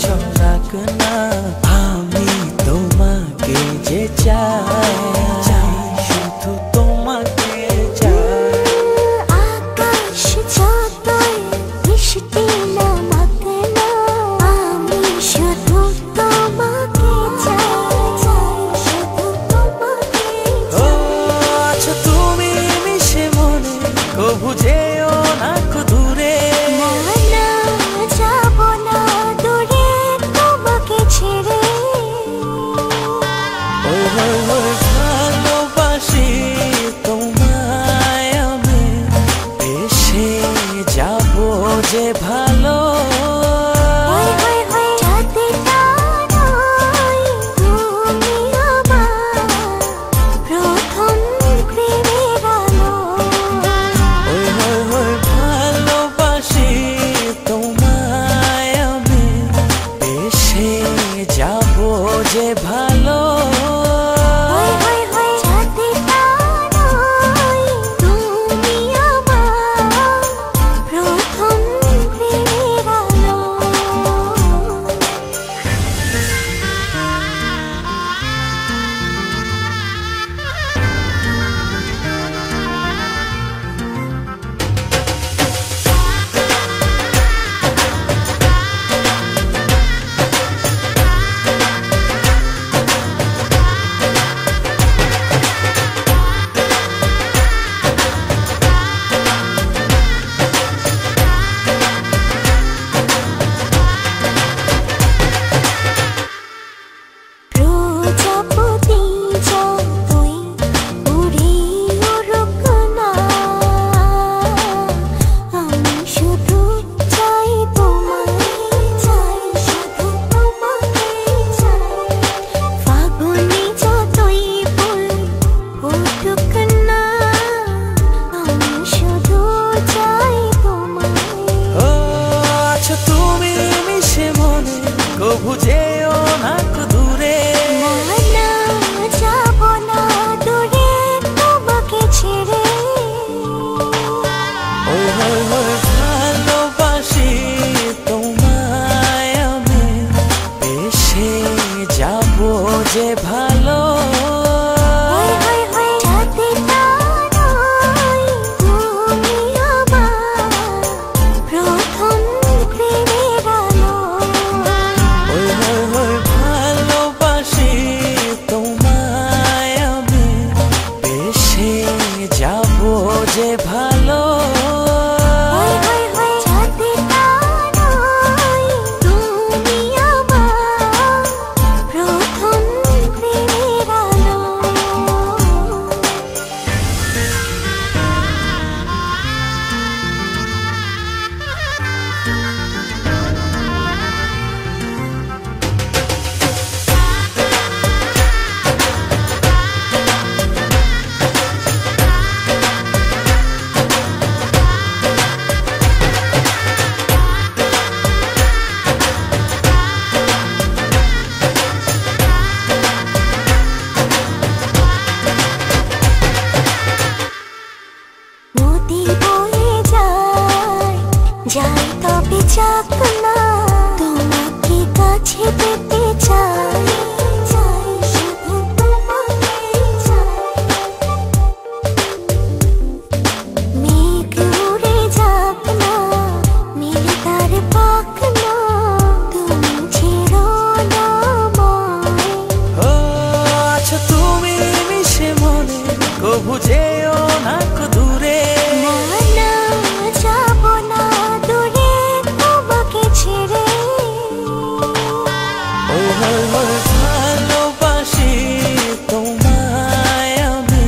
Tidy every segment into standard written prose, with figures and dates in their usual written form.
ছড়াক না আমি তোমাকে যে চাই শুধু তোমাকে চাই আকাশ যতই বৃষ্টি নামক না আমি শুধু তোমাকে চাই শুধু তোমাকে আচ্ছা তুমি মিশে মনে কবু যেও না দূরে যাব না দূরে তোমাকে ছেড়ে ভালোবাসি তোমায় আমি এসে যাব যে ভালো ভালোবাসি তোমায় আমি এসে যাব যে ভালো কবু যেও না দূরে যাব না দূরে তোমাকে ছেড়ে ভালোবাসি তোমায় আমি এসে যাব যে ভালো যে ভালো যাই তবে যাক না তোমাকে কাছে পেতে চাই শুধু তোমাকে চাই মেঘ উড়ে যাক না মিলে তার পাক না তুমি ছেড়ো না আচ্ছা তুমি মিশে মনে কবু যেও না দূরে যাব না দূরে তোমাকে ছেড়ে ভালোবাসি তোমায় আমি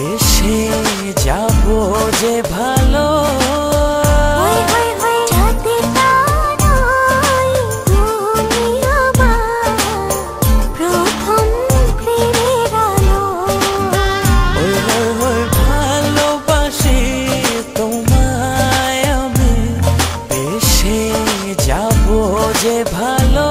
এসে যাব যে ভালো ভালোবাসি তোমায় আমি এসে যাব যে ভালো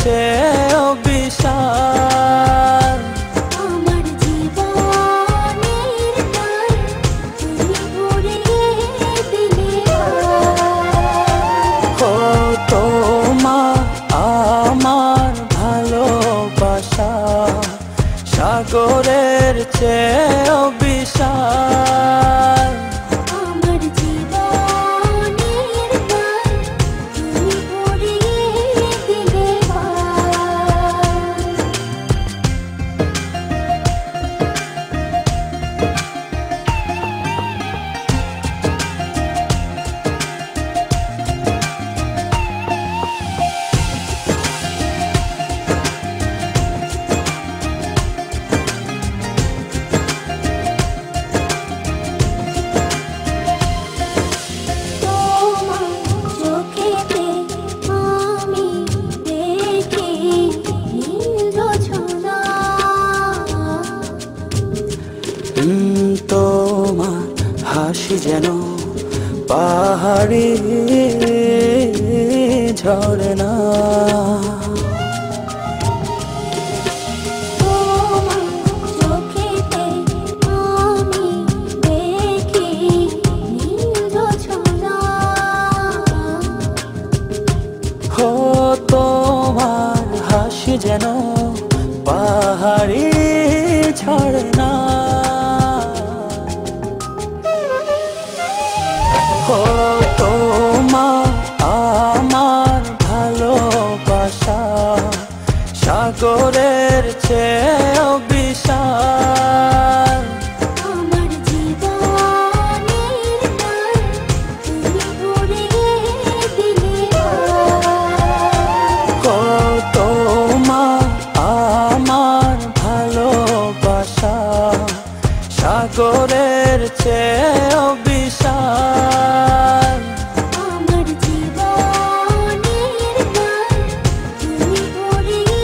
চেয়েও বিশাল। আমার জীবনের গান তুমি ভরিয়ে দিলে ও তোমার আমার ভালোবাসা সাগরের চেয়েও বিশাল। আমার জীবনের গান তুমি ভরিয়ে দিলে তোমার হাসি যেন পাহাড়ি ঝরনা। ও তোমার হাসি যেন পাহাড়ি ঝরনা। ও তোমার আমার ভালোবাসা সাগরের চেয়েও বিশাল। আমার জীবনের গান তুমি ভরিয়ে দিলে ও তোমার আমার ভালোবাসা সাগরের চেয়েও বিশাল। আমার জীবনের গান তুমি ভরিয়ে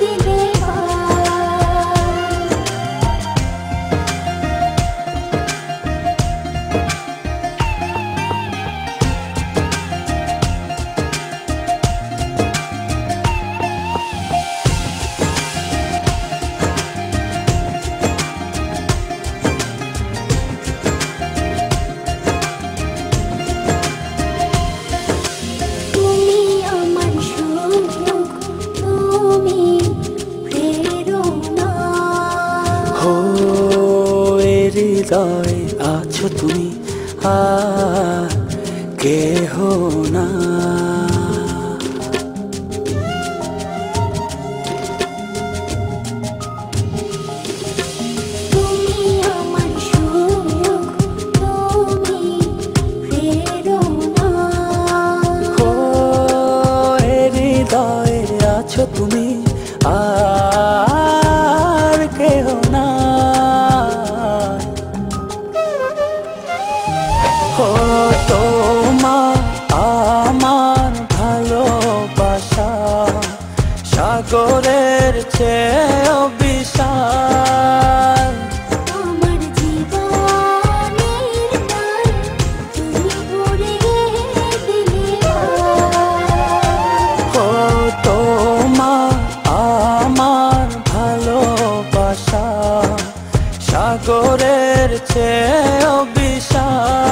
দিলে তুমি আমার সুখ তুমি প্রেরণা ও এ হৃদয়ে আছো তুমি আর কেহ না। তুমি আমার সুখ তুমি প্রেরণা ও এ হৃদয়ে আছো তুমি আর কেহ না। ও তোমার আমার ভালোবাসা সাগরের চেয়েও বিশাল। আমার জীবনের গান তুমি ভরিয়ে দিলে ও তোমার আমার ভালোবাসা সাগরের চেয়েও বিশাল।